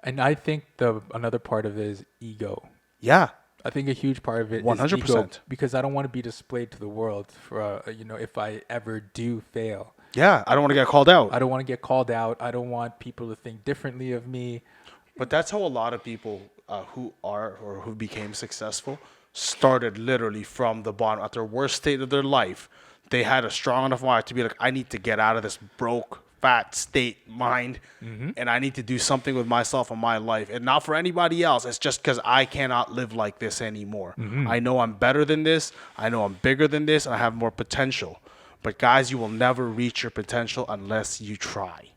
And I think another part of it is ego. Yeah, I think a huge part of it is ego 100%. because I don't want to be displayed to the world for if I ever do fail. Yeah, I don't want to get called out. I don't want to get called out. I don't want people to think differently of me. But that's how a lot of people who are or who became successful started literally from the bottom. At their worst state of their life, they had a strong enough mind to be like, I need to get out of this broke, fat state mind, and I need to do something with myself and my life. And not for anybody else. It's just because I cannot live like this anymore. I know I'm better than this. I know I'm bigger than this, and I have more potential. But guys, you will never reach your potential unless you try.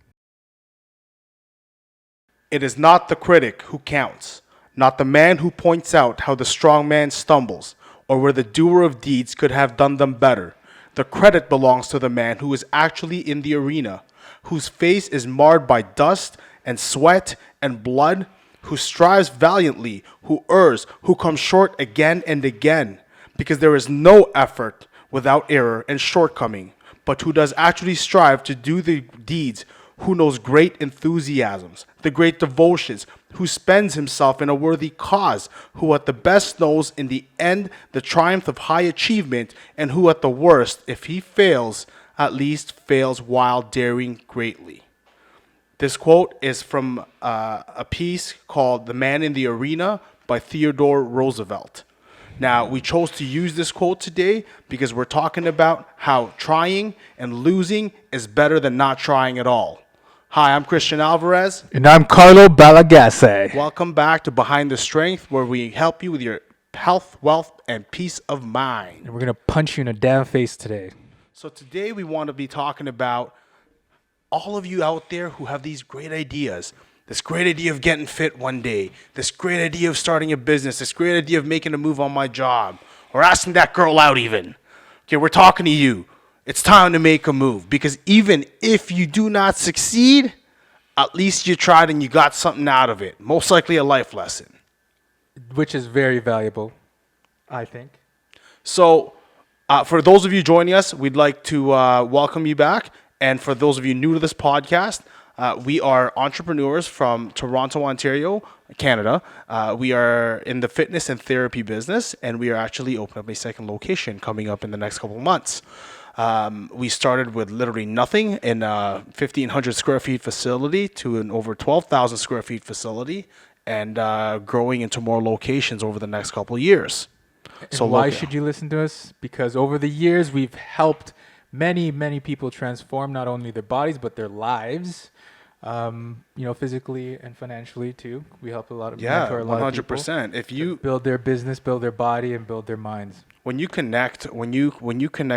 It is not the critic who counts, not the man who points out how the strong man stumbles, or where the doer of deeds could have done them better. The credit belongs to the man who is actually in the arena, whose face is marred by dust and sweat and blood, who strives valiantly, who errs, who comes short again and again, because there is no effort without error and shortcoming, but who does actually strive to do the deeds, who knows great enthusiasms, the great devotions, who spends himself in a worthy cause, who at the best knows in the end the triumph of high achievement, and who at the worst, if he fails, at least fails while daring greatly. This quote is from a piece called The Man in the Arena by Theodore Roosevelt. Now, we chose to use this quote today because we're talking about how trying and losing is better than not trying at all. Hi, I'm Christian Alvarez. And I'm Carlo Balagase. Welcome back to Behind the Strength, where we help you with your health, wealth, and peace of mind. And we're going to punch you in the damn face today. So today we want to be talking about all of you out there who have these great ideas. This great idea of getting fit one day. This great idea of starting a business. This great idea of making a move on my job. Or asking that girl out even. Okay, we're talking to you. It's time to make a move. Because even if you do not succeed, at least you tried and you got something out of it. Most likely a life lesson. Which is very valuable, I think. So for those of you joining us, we'd like to welcome you back. And for those of you new to this podcast, we are entrepreneurs from Toronto, Ontario, Canada. We are in the fitness and therapy business, and we are actually opening up a second location coming up in the next couple of months. We started with literally nothing in a 1,500 square feet facility to an over 12,000 square feet facility, and growing into more locations over the next couple of years. And so why should you listen to us? Because over the years, we've helped many, many people transform not only their bodies, but their lives. Physically and financially too. We help a lot of mentor a lot of people 100%. If you build their business, build their body, and build their minds. When you connect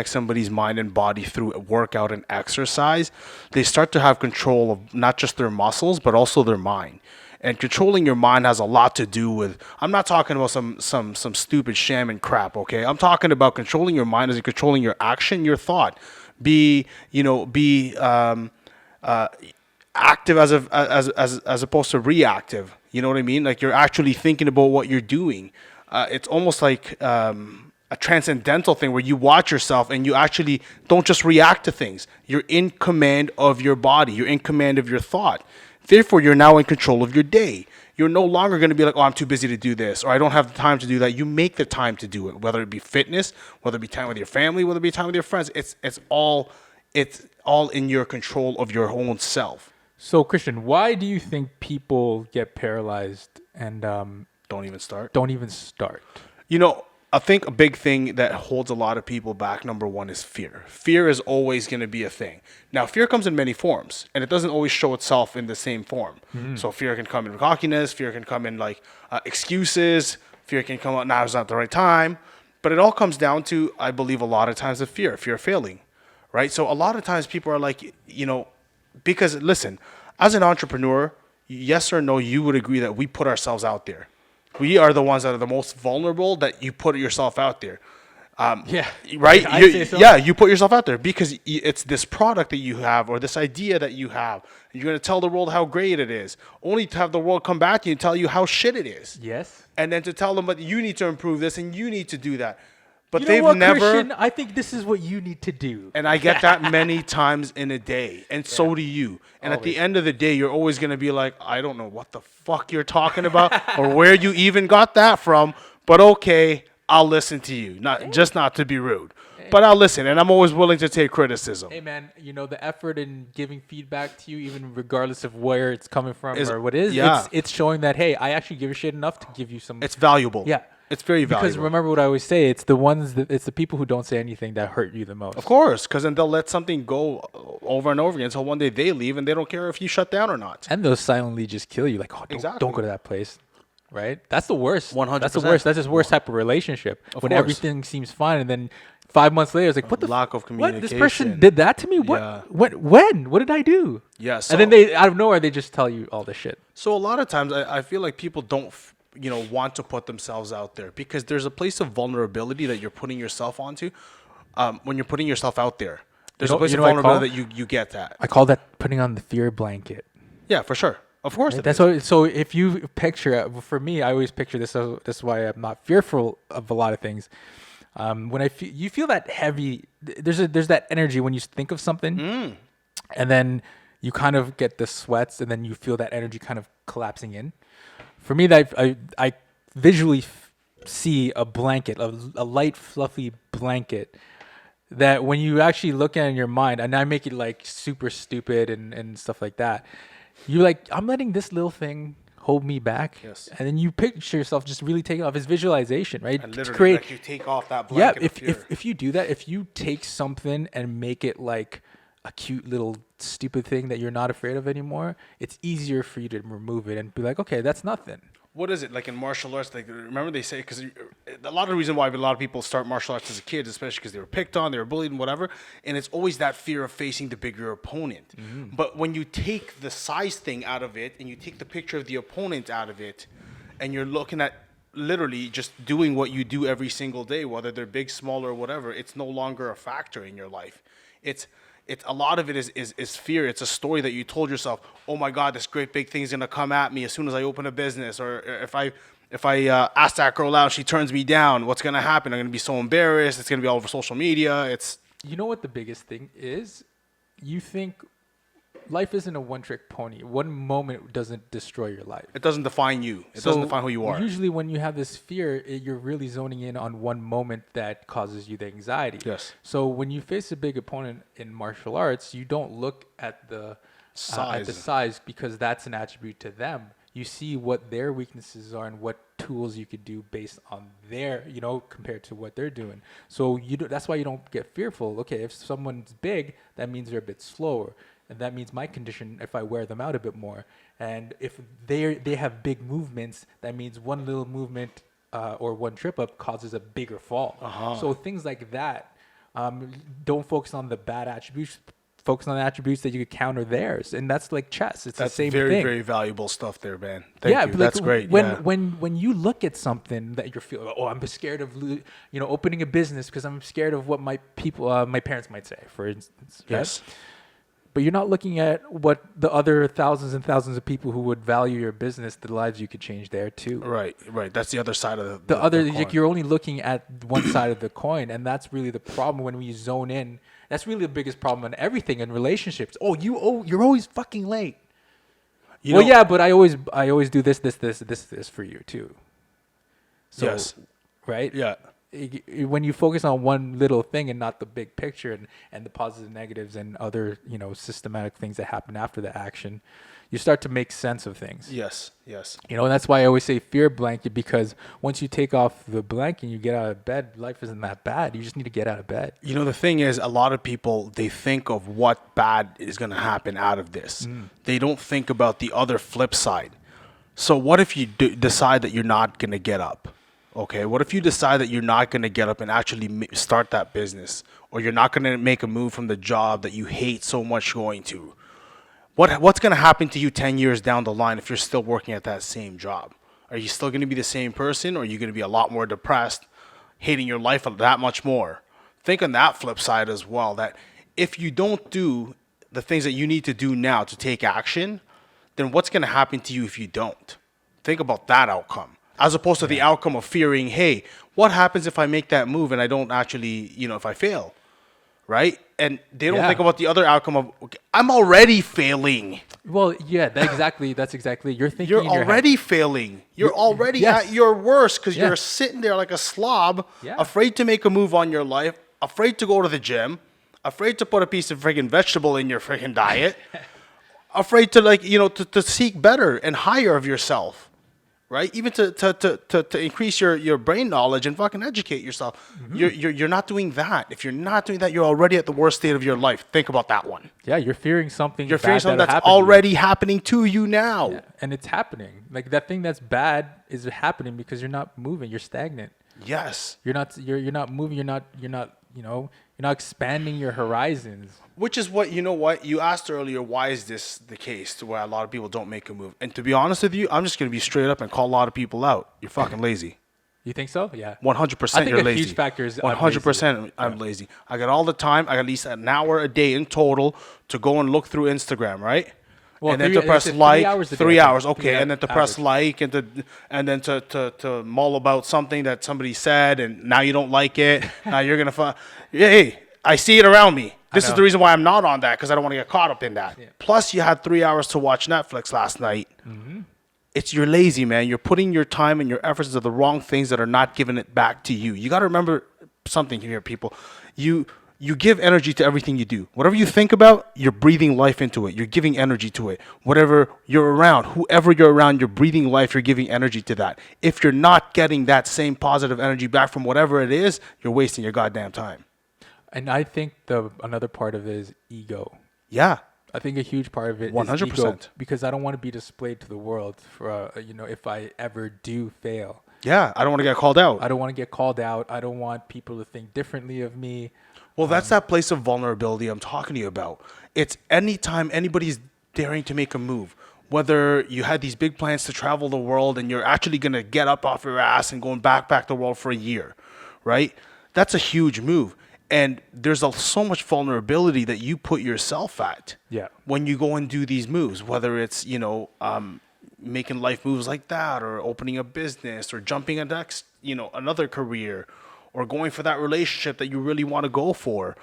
somebody's mind and body through workout and exercise, they start to have control of not just their muscles but also their mind. And controlling your mind has a lot to do with. I'm not talking about some stupid shaman crap. Okay, I'm talking about controlling your mind as in controlling your action, your thought. Be active as opposed to reactive. You know what I mean? Like you're actually thinking about what you're doing. It's almost like a transcendental thing where you watch yourself and you actually don't just react to things. You're in command of your body. You're in command of your thought. Therefore, you're now in control of your day. You're no longer going to be like, oh, I'm too busy to do this, or I don't have the time to do that. You make the time to do it, whether it be fitness, whether it be time with your family, whether it be time with your friends. It's all in your control of your own self. So, Christian, why do you think people get paralyzed and don't even start? I think a big thing that holds a lot of people back, number one, is fear. Fear is always going to be a thing. Now, fear comes in many forms, and it doesn't always show itself in the same form. Mm-hmm. So fear can come in cockiness, fear can come in like excuses, fear can come out, now is not the right time. But it all comes down to, I believe, a lot of times of fear of failing, right? So a lot of times people are like, because listen, as an entrepreneur, yes or no, you would agree that we put ourselves out there. We are the ones that are the most vulnerable, that you put yourself out there. Yeah. Right? I'd say so. Yeah, you put yourself out there because it's this product that you have or this idea that you have. You're going to tell the world how great it is, only to have the world come back to you and tell you how shit it is. Yes. And then to tell them, but you need to improve this and you need to do that. But You know they've what, never. Christian? I think this is what you need to do. And I get that many times in a day, and so do you. And at the Always. end of the day, you're always gonna be like, I don't know what the fuck you're talking about, or where you even got that from. But okay, I'll listen to you. Not to be rude, but I'll listen, and I'm always willing to take criticism. Hey man, you know the effort in giving feedback to you, even regardless of where it's coming from Is- or what it is, yeah. it's showing that hey, I actually give a shit enough to give you some. It's valuable. Yeah, it's very valuable. because remember what I always say, it's the people who don't say anything that hurt you the most. Of course, because then they'll let something go over and over again until one day they leave, and they don't care if you shut down or not. And they'll silently just kill you, like, oh, Exactly. don't go to that place. Right? That's the worst. 100%. That's the worst. That's the worst type of relationship. When course. everything seems fine, and then 5 months later, it's like, what the Lack of What? This person communication. did that to me? What? Yeah. When? What did I do? Yeah, And then they out of nowhere they just tell you all this shit. So a lot of times I feel like people don't, want to put themselves out there because there's a place of vulnerability that you're putting yourself onto. When you're putting yourself out there, there's know- a place you of know what I call vulnerability that you get that. I call that putting on the fear blanket. Yeah, for sure. Of course. That's what. So if you picture, for me, I always picture this. So this is why I'm not fearful of a lot of things. When you feel that heavy, there's that energy when you think of something, and then you kind of get the sweats, and then you feel that energy kind of collapsing in. For me, that I visually see a blanket, a light, fluffy blanket. That when you actually look at it in your mind, and I make it like super stupid and stuff like that, you're like, I'm letting this little thing hold me back. Yes. And then you picture yourself just really taking off. It's visualization, right? And To literally, create, like you take off that yeah. blanket of fear. If you do that, if you take something and make it like a cute little stupid thing that you're not afraid of anymore, it's easier for you to remove it and be like, okay, that's nothing. What is it like in martial arts? Like, remember they say, because a lot of the reason why a lot of people start martial arts as a kid, especially because they were picked on, they were bullied and whatever, and it's always that fear of facing the bigger opponent. But when you take the size thing out of it and you take the picture of the opponent out of it, and you're looking at literally just doing what you do every single day, whether they're big, small, or whatever, it's no longer a factor in your life. It's a lot of it is fear. It's a story that you told yourself. Oh my God, this great big thing's gonna come at me as soon as I open a business, or if I ask that girl out, she turns me down. What's gonna happen? I'm gonna be so embarrassed. It's gonna be all over social media. It's You know what the biggest thing is? You think life isn't a one-trick pony. One moment doesn't destroy your life. it doesn't define you. It doesn't define who you are. Usually, when you have this fear, you're really zoning in on one moment that causes you the anxiety. Yes. So when you face a big opponent in martial arts, you don't look at the size because that's an attribute to them. You see what their weaknesses are and what tools you could do based on their, compared to what they're doing. So that's why you don't get fearful. Okay, if someone's big, that means they're a bit slower. And that means my condition if I wear them out a bit more. And if they have big movements, that means one little movement or one trip up causes a bigger fall. So things like that, don't focus on the bad attributes. Focus on the attributes that you could counter theirs, and that's like chess. It's That's the same very, thing. very valuable stuff there, man. Thank you. But That's great. When you look at something that you're feeling, oh, I'm scared of, opening a business because I'm scared of what my parents might say, for instance. Right? Yes. But you're not looking at what the other thousands and thousands of people who would value your business, the lives you could change there too. Right. That's the other side of The other, coin. like, you're only looking at one side of the coin, and that's really the problem when we zone in. That's really the biggest problem in everything in relationships. You're always fucking late. But I always do this for you too. So, Yes. Right? Yeah. When you focus on one little thing and not the big picture and the positives and negatives and other, systematic things that happen after the action, you start to make sense of things. Yes. And that's why I always say fear blanket, because once you take off the blanket and you get out of bed, life isn't that bad. You just need to get out of bed. The thing is, a lot of people, they think of what bad is going to happen out of this. They don't think about the other flip side. So what if you decide that you're not going to get up? Okay, what if you decide that you're not going to get up and actually start that business, or you're not going to make a move from the job that you hate so much going to? What's going to happen to you 10 years down the line if you're still working at that same job? Are you still going to be the same person, or are you going to be a lot more depressed, hating your life that much more? Think on that flip side as well, that if you don't do the things that you need to do now to take action, then what's going to happen to you if you don't? Think about that outcome. as opposed to the outcome of fearing, hey, what happens if I make that move and I don't actually, if I fail, right? And they don't think about the other outcome of, okay, I'm already failing. Well, yeah, that's exactly. You're thinking You're in your already head. failing. You're already Yes. at your worst because Yeah. you're sitting there like a slob, Yeah. afraid to make a move on your life, afraid to go to the gym, afraid to put a piece of friggin' vegetable in your friggin' diet, afraid to to seek better and higher of yourself, right? Even to increase your brain knowledge and fucking educate yourself. You're not doing that. If you're not doing that, you're already at the worst state of your life. Think about that one. Yeah, you're fearing something. You're bad fearing something that'll that's happen to you. already happening to you now. Yeah, and it's happening. Like that thing that's bad is happening because you're not moving. You're stagnant. Yes. You're not moving. You're not expanding your horizons. Which is what you asked earlier. Why is this the case to where a lot of people don't make a move? And to be honest with you, I'm just gonna be straight up and call a lot of people out. You're fucking lazy. You think so? Yeah. 100%. I think You're a lazy. huge factor is 100%. I'm lazy. I got all the time. I got at least an hour a day in total to go and look through Instagram, right? Well, and then three- to press is it 3 like, hours a day, 3 I think? hours, okay, Yeah, and then to press average. like and then to mull about something that somebody said, and now you don't like it. Now you're gonna find, hey, I see it around me. This is know. the reason why I'm not on that because I don't want to get caught up in that. Yeah. Plus, you had 3 hours to watch Netflix last night. Mm-hmm. You're lazy, man. You're putting your time and your efforts into the wrong things that are not giving it back to you. You got to remember something here, people. You give energy to everything you do. Whatever you think about, you're breathing life into it. You're giving energy to it. Whatever you're around, whoever you're around, you're breathing life. You're giving energy to that. If you're not getting that same positive energy back from whatever it is, you're wasting your goddamn time. And I think another part of it is ego. Yeah. I think a huge part of it is 100%. ego because I don't want to be displayed to the world for if I ever do fail. Yeah. I don't want to get called out. I don't want to get called out. I don't want people to think differently of me. Well, that's that place of vulnerability I'm talking to you about. It's anytime anybody's daring to make a move, whether you had these big plans to travel the world and you're actually going to get up off your ass and go and backpack the world for a year, right? That's a huge move. And there's so much vulnerability that you put yourself at when you go and do these moves, whether it's, making life moves like that or opening a business or jumping a next, another career or going for that relationship that you really want to go for.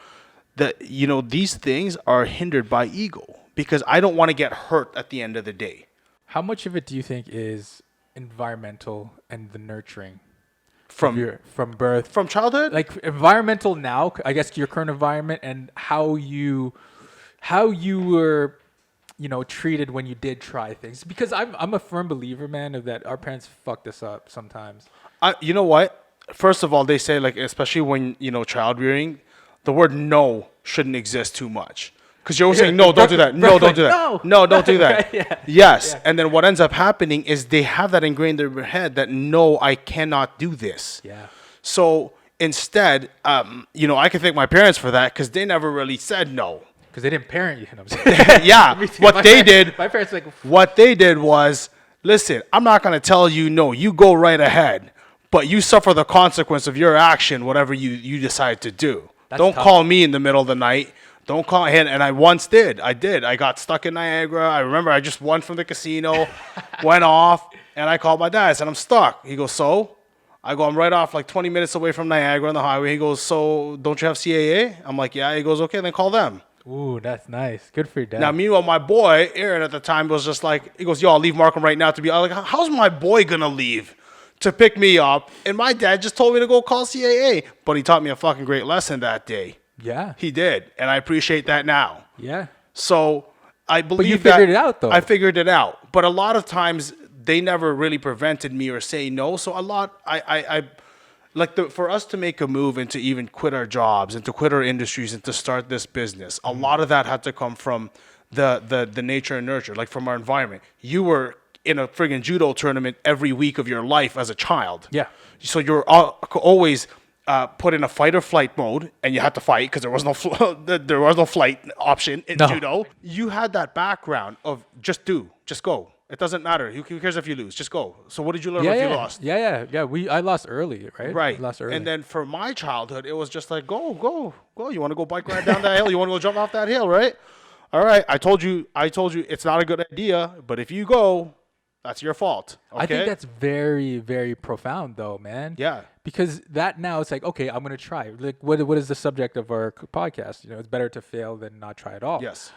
That, these things are hindered by ego because I don't want to get hurt at the end of the day. How much of it do you think is environmental and the nurturing? From birth, from childhood, like environmental now, I guess your current environment and how you were, treated when you did try things. Because I'm a firm believer, man, of that our parents fucked us up sometimes. You know what? First of all, they say like especially when child rearing, the word no shouldn't exist too much. Because you're always saying, no, don't do that. No, don't do that. No, don't do that. Yeah. Yes. Yeah. And then what ends up happening is they have that ingrained in their head that, no, I cannot do this. Yeah. So instead, I can thank my parents for that because they never really said no. Because they didn't parent you. I'm saying. Yeah. What they did was, listen, I'm not going to tell you no. You go right ahead. But you suffer the consequence of your action, whatever you decide to do. Don't tough. call me in the middle of the night. Don't call him. And I once did. I got stuck in Niagara. I remember I just won from the casino, went off, and I called my dad. I said, I'm stuck. He goes, so? I go, I'm right off like 20 minutes away from Niagara on the highway. He goes, so don't you have CAA? I'm like, yeah. He goes, okay, then call them. Ooh, that's nice. Good for your dad. Now, meanwhile, my boy, Aaron, at the time was just like, he goes, yo, I'll leave Markham right now to be. I was like, how's my boy going to leave to pick me up? And my dad just told me to go call CAA. But he taught me a fucking great lesson that day. Yeah. He did, and I appreciate that now. Yeah. So I believe you figured it out, though. I figured it out, but a lot of times they never really prevented me or say no. So a lot, I like for us to make a move and to even quit our jobs and to quit our industries and to start this business. A lot of that had to come from the nature and nurture, like from our environment. You were in a friggin' judo tournament every week of your life as a child. Yeah. So you're always put in a fight or flight mode, and you had to fight because there was no flight option in judo. You had that background of just go. It doesn't matter. Who cares if you lose? Just go. So what did you learn if you lost? Yeah. I lost early, right? Right. I lost early. And then for my childhood, it was just like, go. You want to go bike ride down that hill? You want to go jump off that hill, right? All right. I told you it's not a good idea, but if you go, That's your fault. Okay? I think that's very, very profound, though, man. Yeah. Because that now it's like, okay, I'm gonna try. Like, what is the subject of our podcast? You know, it's better to fail than not try at all. Yes.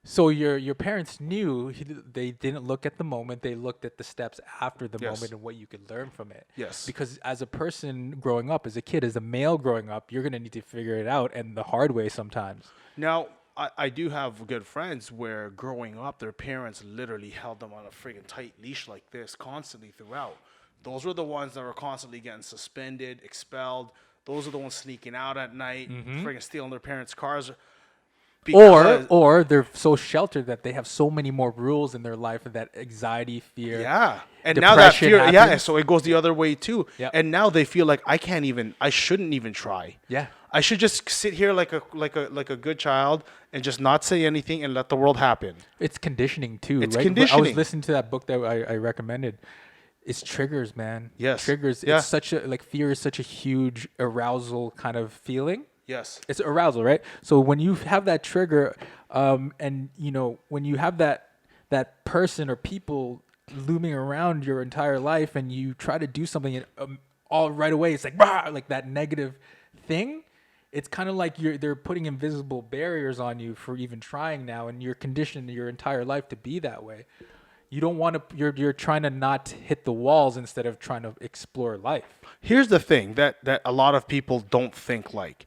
So your parents knew they didn't look at the moment; they looked at the steps after the Yes. moment and what you could learn from it. Yes. Because as a person growing up, as a kid, as a male growing up, you're gonna need to figure it out, and the hard way sometimes. Now, I do have good friends where growing up, their parents literally held them on a friggin' tight leash like this constantly throughout. Those were the ones that were constantly getting suspended, expelled. Those are the ones sneaking out at night, friggin' stealing their parents' cars. Or they're so sheltered that they have so many more rules in their life that anxiety, fear. Yeah. And now that depression fear, yeah, happens. so it goes the other way too. Yep. And now they feel like I shouldn't even try. Yeah. I should just sit here like a good child and just not say anything and let the world happen. It's conditioning too, It's right? I conditioning. was listening to that book that I recommended. It's triggers, man. Yes. Triggers. Yeah. It's such a fear is such a huge arousal kind of feeling. Yes. It's arousal, right? So when you have that trigger, and when you have that person or people looming around your entire life, and you try to do something, and all right away, it's like rah, like that negative thing. It's kind of like they're putting invisible barriers on you for even trying now, and you're conditioned your entire life to be that way. You don't want to. You're trying to not hit the walls instead of trying to explore life. Here's the thing that a lot of people don't think like.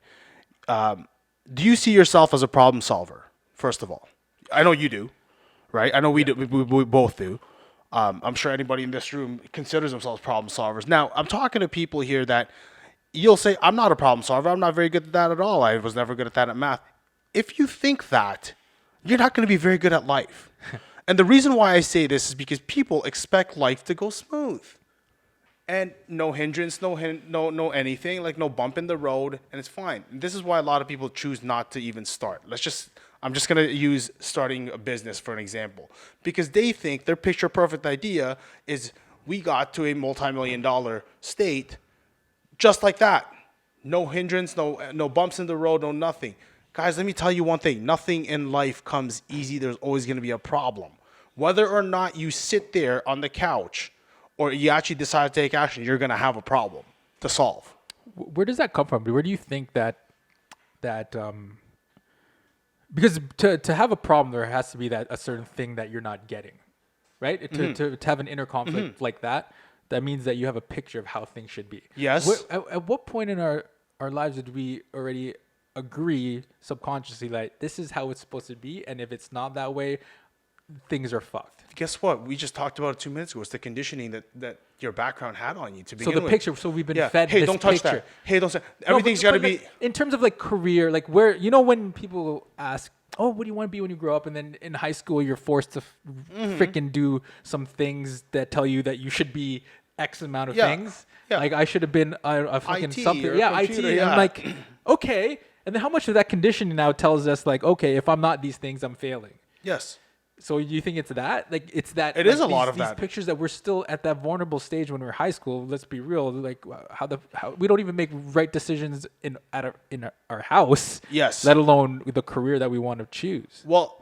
Do you see yourself as a problem solver? First of all, I know you do, right? I know we do. We both do. I'm sure anybody in this room considers themselves problem solvers. Now, I'm talking to people here that you'll say, I'm not a problem solver. I'm not very good at that at all. I was never good at that at math. If you think that, you're not going to be very good at life. And the reason why I say this is because people expect life to go smooth. And no hindrance, no anything, like no bump in the road, and it's fine. And this is why a lot of people choose not to even start. I'm just gonna use starting a business for an example, because they think their picture perfect idea is we got to a multi-million-dollar state just like that. No hindrance, no bumps in the road, no nothing. Guys, let me tell you one thing. Nothing in life comes easy. There's always gonna be a problem. Whether or not you sit there on the couch or you actually decide to take action, you're going to have a problem to solve. Where does that come from? Where do you think that because to have a problem, there has to be a certain thing that you're not getting, right? To have an inner conflict like that means that you have a picture of how things should be. Yes. At what point in our lives did we already agree subconsciously that this is how it's supposed to be, and if it's not that way, things are fucked? Guess what? We just talked about it 2 minutes ago. It's the conditioning that your background had on you to begin So the with. picture. So we've been fed. Hey, this don't touch picture. that. Hey, don't say. No, Everything's got to but be. like, in terms of like career, like where when people ask, "Oh, what do you want to be when you grow up?" and then in high school you're forced to freaking do some things that tell you that you should be X amount of things. Yeah. Like I should have been a fucking IT something. or Yeah, computer, IT. yeah. I'm like, okay. And then how much of that conditioning now tells us like, okay, if I'm not these things, I'm failing. Yes. So you think it's that? Like it's that? It like, is a lot of these that. pictures that we're still at that vulnerable stage when we're high school. Let's be real. Like how we don't even make right decisions in our house. Yes. Let alone the career that we want to choose. Well,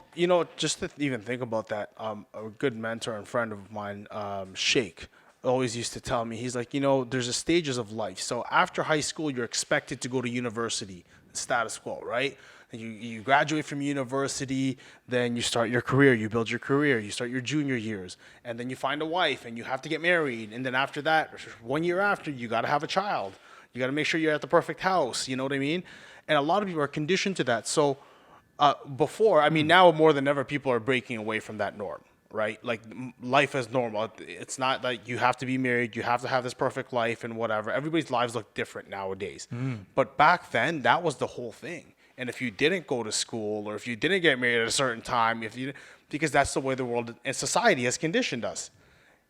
just to even think about that, a good mentor and friend of mine, Sheikh, always used to tell me, he's like, there's a stages of life. So after high school, you're expected to go to university, status quo, right? And you graduate from university, then you start your career, you build your career, you start your junior years, and then you find a wife and you have to get married. And then after that, 1 year after, you got to have a child. You got to make sure you're at the perfect house, you know what I mean? And a lot of people are conditioned to that. So now more than ever, people are breaking away from that norm, right? Like life is normal. It's not like you have to be married, you have to have this perfect life and whatever. Everybody's lives look different nowadays. But back then, that was the whole thing. And if you didn't go to school or if you didn't get married at a certain time, because that's the way the world and society has conditioned us.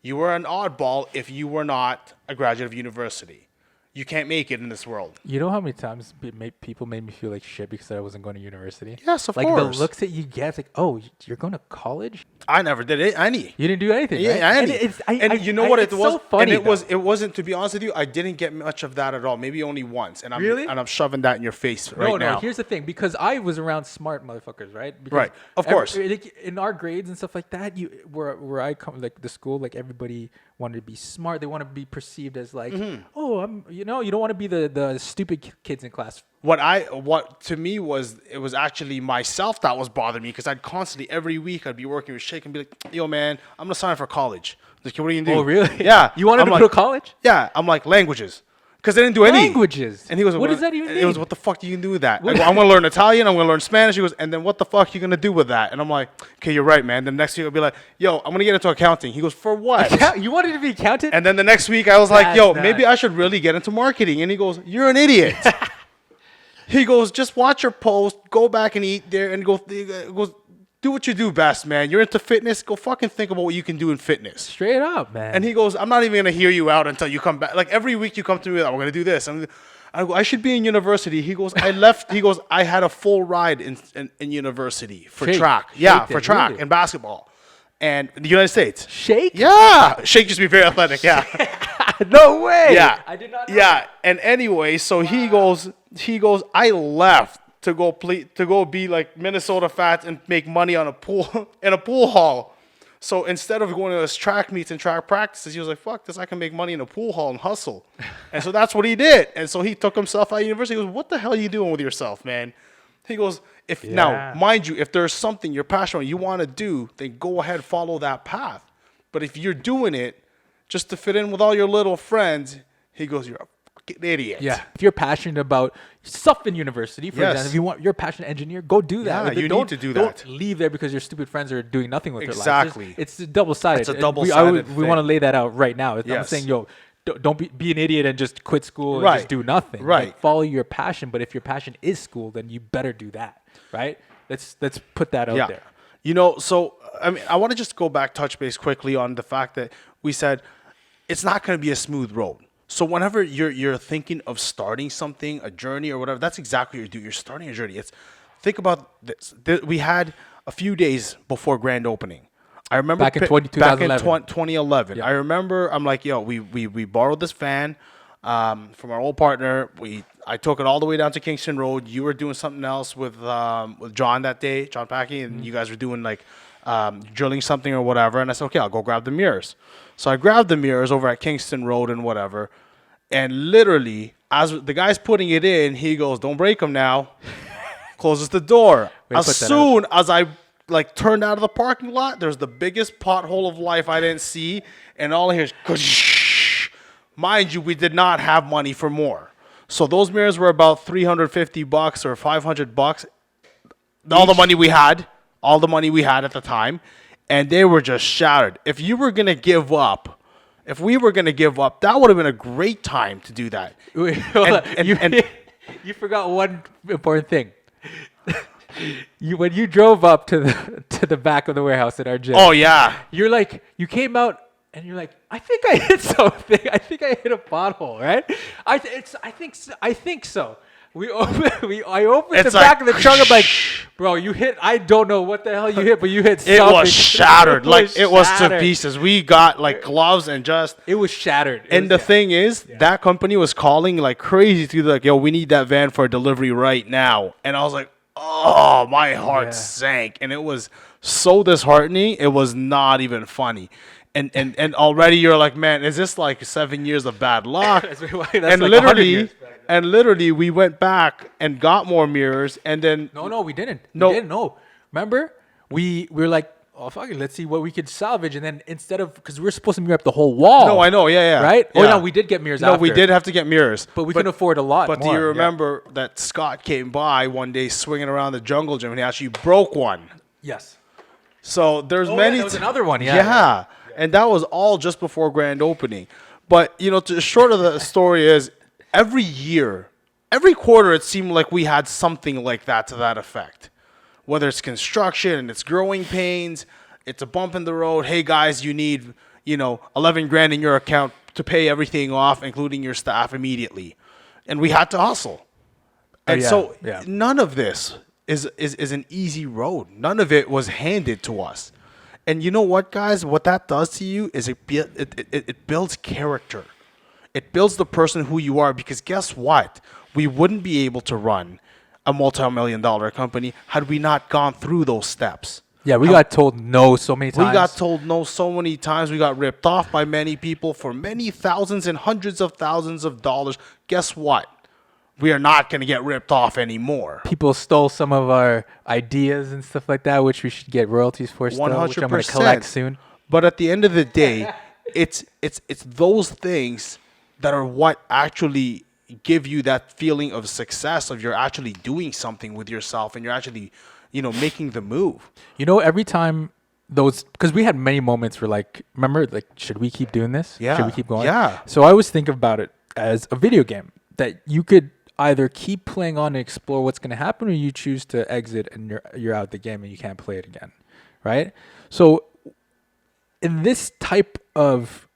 You were an oddball if you were not a graduate of university. You can't make it in this world. You know how many times people made me feel like shit because I wasn't going to university? Yes, of like course. the looks that you get, like, oh, you're going to college? I never did any. You didn't do anything, Yeah, right? any. And You know what it it's was? so funny, and it wasn't, to be honest with you, I didn't get much of that at all. Maybe only once. And Really? I'm shoving that in your face right now. No. Here's the thing, because I was around smart motherfuckers, right? Because Right. Of course. like, in our grades and stuff like that, where I come, like the school, like everybody wanted to be smart. They want to be perceived as like, oh, you don't want to be the stupid kids in class. What to me was, it was actually myself that was bothering me, because I'd constantly, every week I'd be working with Shake and be like, yo man, I'm gonna sign up for college. Like, what are you gonna do? Oh, really? Yeah. You wanted I'm to like, go to college? Yeah. I'm like, languages. Because they didn't do any. Languages? And he goes, What does that even It was, mean? what the fuck do you do with that? I go, I'm going to learn Italian. I'm going to learn Spanish. He goes, and then what the fuck you going to do with that? And I'm like, okay, you're right, man. The next week I'll be like, yo, I'm going to get into accounting. He goes, for what? You wanted to be accountant? And then the next week I was like, That's yo, not- maybe I should really get into marketing. And he goes, you're an idiot. He goes, just watch your post, go back and eat there, and goes, do what you do best, man. You're into fitness. Go fucking think about what you can do in fitness. Straight up, man. And he goes, I'm not even going to hear you out until you come back. Like, every week you come to me, I'm going to do this. I go, I should be in university. He goes, I left. He goes, I had a full ride in university for track. Yeah, for track and basketball. And in the United States. Shake? Yeah. Shake used to be very athletic. Yeah. No way. Yeah. I did not know. Yeah. And anyway, so he goes, I left to go be like Minnesota Fats and make money on a pool in a pool hall. So instead of going to his track meets and track practices, he was like, fuck this, I can make money in a pool hall and hustle. And so that's what he did. And so he took himself out of university. He goes, what the hell are you doing with yourself, man? He goes, now, mind you, if there's something you're passionate about, you want to do, then go ahead, follow that path. But if you're doing it just to fit in with all your little friends, he goes, you're a fucking idiot. Yeah. If you're passionate about stuff in university, for Yes. example, if you're a passionate engineer, go do that. Yeah, Like, you need to do that. Don't leave there because your stupid friends are doing nothing with Exactly. their lives. It's double-sided. It's a And double-sided we want to thing. lay that out right now. I'm Yes. saying, yo, don't be an idiot and just quit school and Right. just do nothing. Right. Like, follow your passion, but if your passion is school, then you better do that, right? Let's put that out there. You know, so I mean, I want to just go back, touch base quickly on the fact that we said it's not going to be a smooth road. So whenever you're thinking of starting something, a journey or whatever, that's exactly what you're doing. You're starting a journey. Think about this. We had a few days before grand opening. I remember Back in 2011. 2011. Yeah. I remember I'm like, yo, we borrowed this van from our old partner. I took it all the way down to Kingston Road. You were doing something else with John that day, John Packy, and you guys were doing like drilling something or whatever. And I said, okay, I'll go grab the mirrors. So I grabbed the mirrors over at Kingston Road and whatever. And literally, as the guy's putting it in, he goes, don't break them now. Closes the door. As soon as I turned out of the parking lot, there's the biggest pothole of life I didn't see. And all I hear is, mind you, we did not have money for more. So those mirrors were about $350 or $500. All the money we had at the time. And they were just shattered. If we were going to give up, that would have been a great time to do that. You forgot one important thing. When you drove up to the back of the warehouse at our gym. Oh yeah. You came out and you're like, I think I hit something. I think I hit a pothole, right? I think so. I opened the back of the trunk. I'm like, bro, you hit. I don't know what the hell you hit, but you hit something. It was shattered. It was to shattered. pieces. We got gloves and just. It was shattered. And the thing is, that company was calling like crazy to like, yo, we need that van for a delivery right now. And I was like, oh, my heart sank. And it was so disheartening. It was not even funny. And already you're like, man, is this like 7 years of bad luck? That's and like literally we went back and got more mirrors, and then no, we didn't. No. We didn't. No, remember we were like, oh fuck it, let's see what we could salvage, and then instead of, because we were supposed to mirror up the whole wall. No, I know, yeah, right. Yeah. Oh no, we did get mirrors. No, after. we did have to get mirrors, but we couldn't afford a lot. But more. do you remember that Scott came by one day swinging around the jungle gym and he actually broke one? Yes. So there's many. There was another one. Yeah. And that was all just before grand opening. But the short of the story is, every year, every quarter, it seemed like we had something like that to that effect. Whether it's construction and it's growing pains, it's a bump in the road. Hey guys, you need 11 grand in your account to pay everything off, including your staff immediately, and we had to hustle. And none of this is an easy road. None of it was handed to us. And you know what, guys? What that does to you is it builds character. It builds the person who you are, because guess what? We wouldn't be able to run a multi-million-dollar company had we not gone through those steps. Yeah, we got told no so many times. We got told no so many times. We got ripped off by many people for many thousands and hundreds of thousands of dollars. Guess what? We are not going to get ripped off anymore. People stole some of our ideas and stuff like that, which we should get royalties for still, 100%. which I'm going to collect soon. But at the end of the day, it's those things that are what actually give you that feeling of success, of you're actually doing something with yourself and you're actually, making the move. Every time because we had many moments where remember, should we keep doing this? Yeah. Should we keep going? Yeah. So I always think about it as a video game that you could either keep playing on and explore what's going to happen, or you choose to exit and you're out the game and you can't play it again, right? So in this type of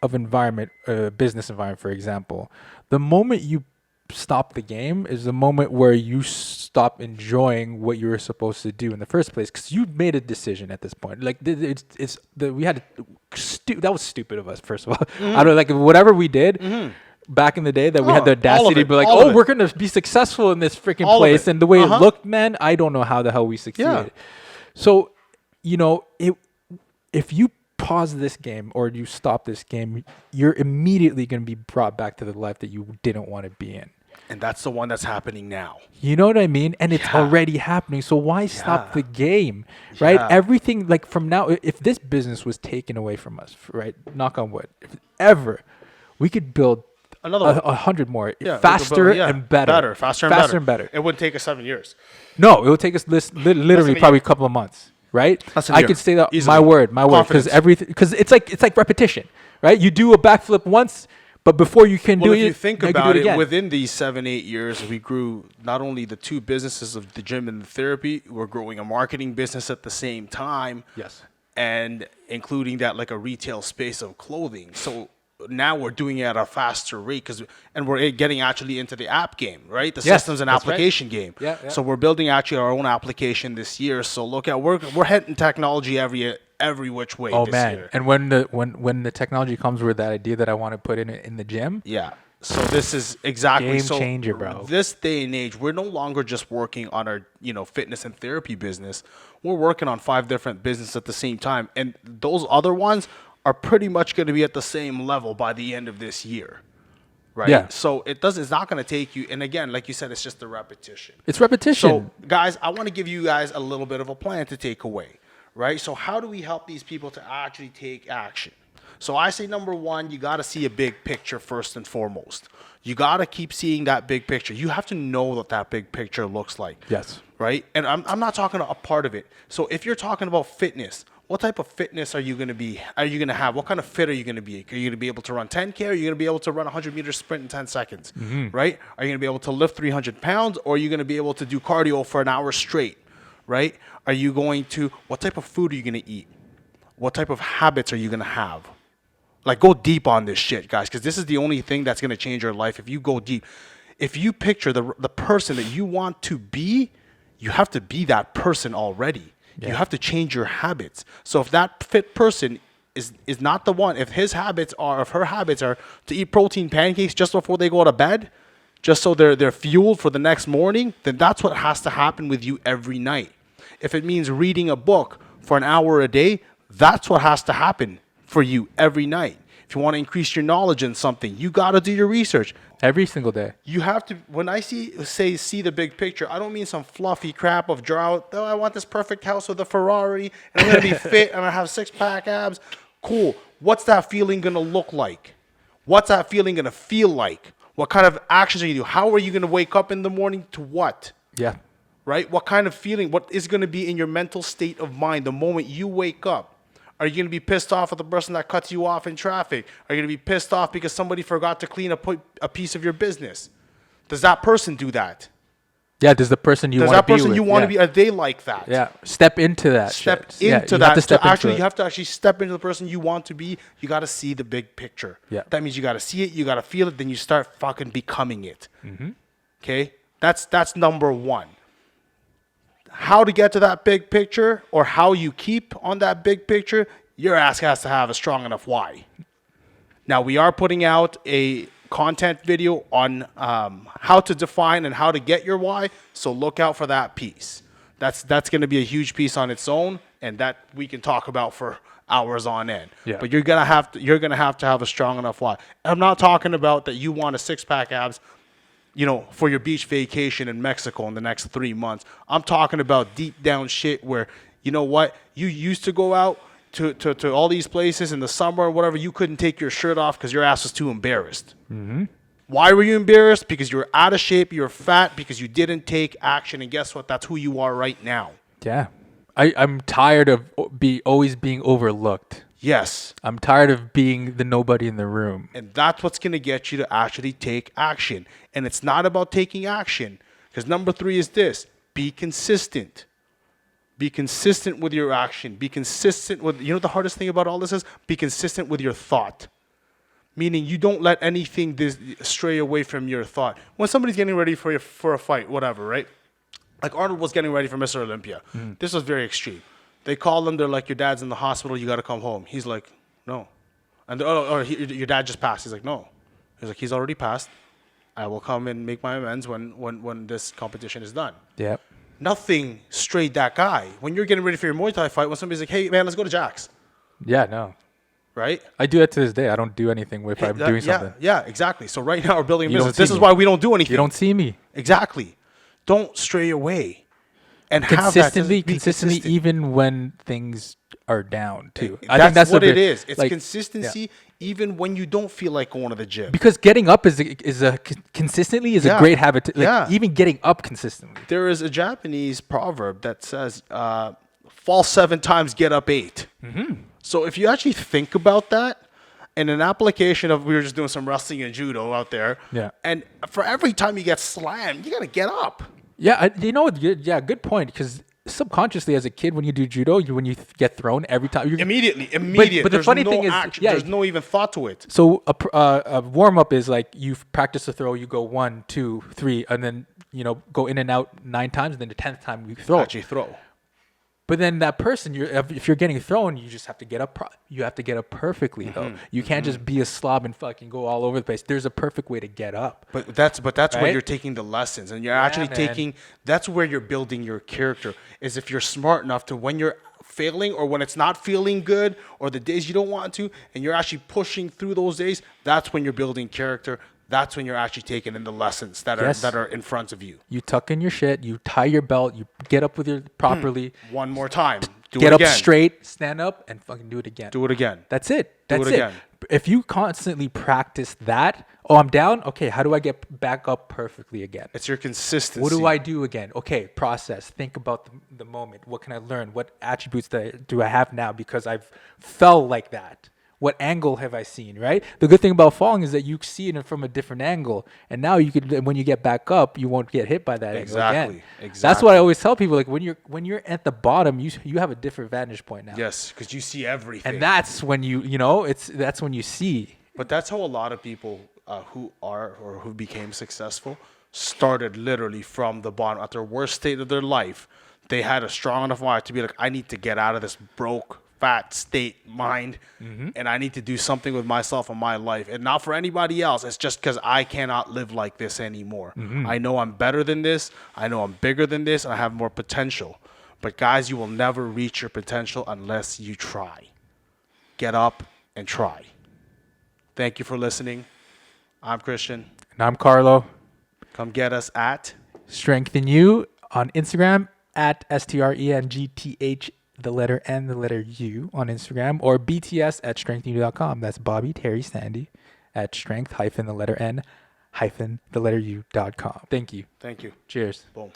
environment, business environment, for example, the moment you stop the game is the moment where you stop enjoying what you were supposed to do in the first place, because you made a decision at this point. That was stupid of us, first of all. I don't whatever we did. Back in the day, that we had the audacity to be like, oh, we're going to be successful in this freaking place. And the way it looked, man, I don't know how the hell we succeeded. Yeah. So, if you pause this game or you stop this game, you're immediately going to be brought back to the life that you didn't want to be in. And that's the one that's happening now. You know what I mean? And it's already happening. So why stop the game, right? Yeah. Everything, from now, if this business was taken away from us, right? Knock on wood. If ever, we could build another 100 more, Yeah, faster and better. Faster and better. It wouldn't take us 7 years. No, it would take us literally probably a couple of months, right? I could say that. Easily. My word, because it's like repetition, right? You do a backflip once, but before you can do it, if you think about it, again. within these 7-8 years, we grew not only the two businesses of the gym and the therapy, we're growing a marketing business at the same time. Yes. And including that, like a retail space of clothing. So now we're doing it at a faster rate and we're getting actually into the app game, right? The systems and application game. Yeah. So we're building actually our own application this year. So look at we're hitting technology every which way. Oh this man! year. And when the technology comes with that idea that I want to put in the gym, yeah. So this is exactly game changer, bro. This day and age, we're no longer just working on our fitness and therapy business. We're working on 5 different businesses at the same time, and those other ones are pretty much going to be at the same level by the end of this year, right? Yeah. So it's not going to take you. And again, like you said, it's just a repetition. It's repetition. So guys, I want to give you guys a little bit of a plan to take away, right? So how do we help these people to actually take action? So I say number 1, you got to see a big picture first and foremost. You got to keep seeing that big picture. You have to know what that big picture looks like. Yes. Right? And I'm not talking a part of it. So if you're talking about fitness, what type of fitness are you going to have? What kind of fit are you going to be? Are you going to be able to run 10K? Or are you going to be able to run a 100-meter sprint in 10 seconds? Right? Are you going to be able to lift 300 pounds? Or are you going to be able to do cardio for an hour straight? Right? What type of food are you going to eat? What type of habits are you going to have? Go deep on this shit, guys, because this is the only thing that's going to change your life if you go deep. If you picture the person that you want to be, you have to be that person already. Yeah. You have to change your habits. So if that fit person is not the one, if her habits are to eat protein pancakes just before they go to bed, just so they're fueled for the next morning, then that's what has to happen with you every night. If it means reading a book for an hour a day, that's what has to happen for you every night. If you want to increase your knowledge in something, you got to do your research. Every single day. You have to, when I see the big picture, I don't mean some fluffy crap of drought. Oh, I want this perfect house with a Ferrari, and I'm going to be fit, and I have 6-pack abs. Cool. What's that feeling going to look like? What's that feeling going to feel like? What kind of actions are you doing? How are you going to wake up in the morning to what? Yeah. Right? What kind of feeling? What is going to be in your mental state of mind the moment you wake up? Are you going to be pissed off at the person that cuts you off in traffic? Are you going to be pissed off because somebody forgot to clean a piece of your business? Does that person do that? Yeah, does the person you want to be with? Does that person you want to be, are they like that? Yeah, step into that. You have to actually step into the person you want to be. You got to see the big picture. Yeah. That means you got to see it, you got to feel it, then you start fucking becoming it. Okay? That's number 1. how to get to that big picture or how you keep on that big picture, your ass has to have a strong enough why. Now, we are putting out a content video on how to define and how to get your why, so look out for that piece. That's going to be a huge piece on its own, and that we can talk about for hours on end. Yeah. But you're gonna have to have a strong enough why. I'm not talking about that you want a 6-pack abs, for your beach vacation in Mexico in the next 3 months. I'm talking about deep down shit where, you know what, you used to go out to all these places in the summer or whatever, you couldn't take your shirt off because your ass was too embarrassed. Mm-hmm. Why were you embarrassed? Because you were out of shape, you were fat, because you didn't take action, and guess what? That's who you are right now. Yeah. I'm tired of always being overlooked. Yes. I'm tired of being the nobody in the room. And that's what's going to get you to actually take action. And it's not about taking action. Because number 3 is this. Be consistent. Be consistent with your action. Be consistent with, the hardest thing about all this is? Be consistent with your thought. Meaning you don't let anything stray away from your thought. When somebody's getting ready for a fight, whatever, right? Like Arnold was getting ready for Mr. Olympia. This was very extreme. They call him. They're like, your dad's in the hospital. You got to come home. He's like, no. And your dad just passed. He's like, no. He's like, he's already passed. I will come and make my amends when this competition is done. Yep. Nothing strayed that guy. When you're getting ready for your Muay Thai fight, when somebody's like, hey, man, let's go to Jack's. Yeah, no. Right? I do that to this day. I don't do anything if I'm doing something. Yeah, exactly. So right now we're building a You don't business. see This is me. why we don't do anything. You don't see me. Exactly. Don't stray away. And Consistently, consistent. even when things are down too. I think that's what it is. It's consistency even when you don't feel like going to the gym. Because getting up is a great habit. Even getting up consistently. There is a Japanese proverb that says, fall 7 times, get up 8. Mm-hmm. So if you actually think about that, in an application of, we were just doing some wrestling and judo out there. Yeah. And for every time you get slammed, you got to get up. Yeah, good point. Because subconsciously, as a kid, when you do judo, when you get thrown, every time immediately. But the funny thing is, there's no even thought to it. So a warm up is like you practice a throw, you go 1, 2, 3, and then go in and out 9 times, and then the 10th time you throw. Actually throw. But then that person, if you're getting thrown, you just have to get up. You have to get up perfectly, though. You can't just be a slob and fucking go all over the place. There's a perfect way to get up. But that's right? where you're taking the lessons, and you're actually taking. That's where you're building your character. Is if you're smart enough to, when you're failing or when it's not feeling good or the days you don't want to, and you're actually pushing through those days. That's when you're building character. That's when you're actually taking in the lessons that are in front of you. You tuck in your shit. You tie your belt. You get up with your properly. One more time. Get up straight. Stand up and fucking do it again. Do it again. That's it. That's it again. If you constantly practice that, I'm down. Okay, how do I get back up perfectly again? It's your consistency. What do I do again? Okay, process. Think about the moment. What can I learn? What attributes do I have now because I've fell like that? What angle have I seen, right? The good thing about falling is that you see it from a different angle. And now when you get back up, you won't get hit by that angle again. Exactly. That's what I always tell people. Like when you're at the bottom, you have a different vantage point now. Yes, because you see everything. And that's when that's when you see. But that's how a lot of people who became successful started literally from the bottom. At their worst state of their life, they had a strong enough mind to be like, I need to get out of this broke, fat state mind, and I need to do something with myself and my life, and not for anybody else. It's just because I cannot live like this anymore. I know I'm better than this. I know I'm bigger than this, and I have more potential. But guys, you will never reach your potential unless you try. Get up and try. Thank you for listening. I'm Christian. And I'm Carlo. Come get us at strengthnu on Instagram, at STRENGTH, the letter N, the letter U on Instagram, or BTS at strengthnu.com. That's Bobby, Terry, Sandy at strength the letter N the letter U.com. Thank you. Thank you. Cheers. Boom.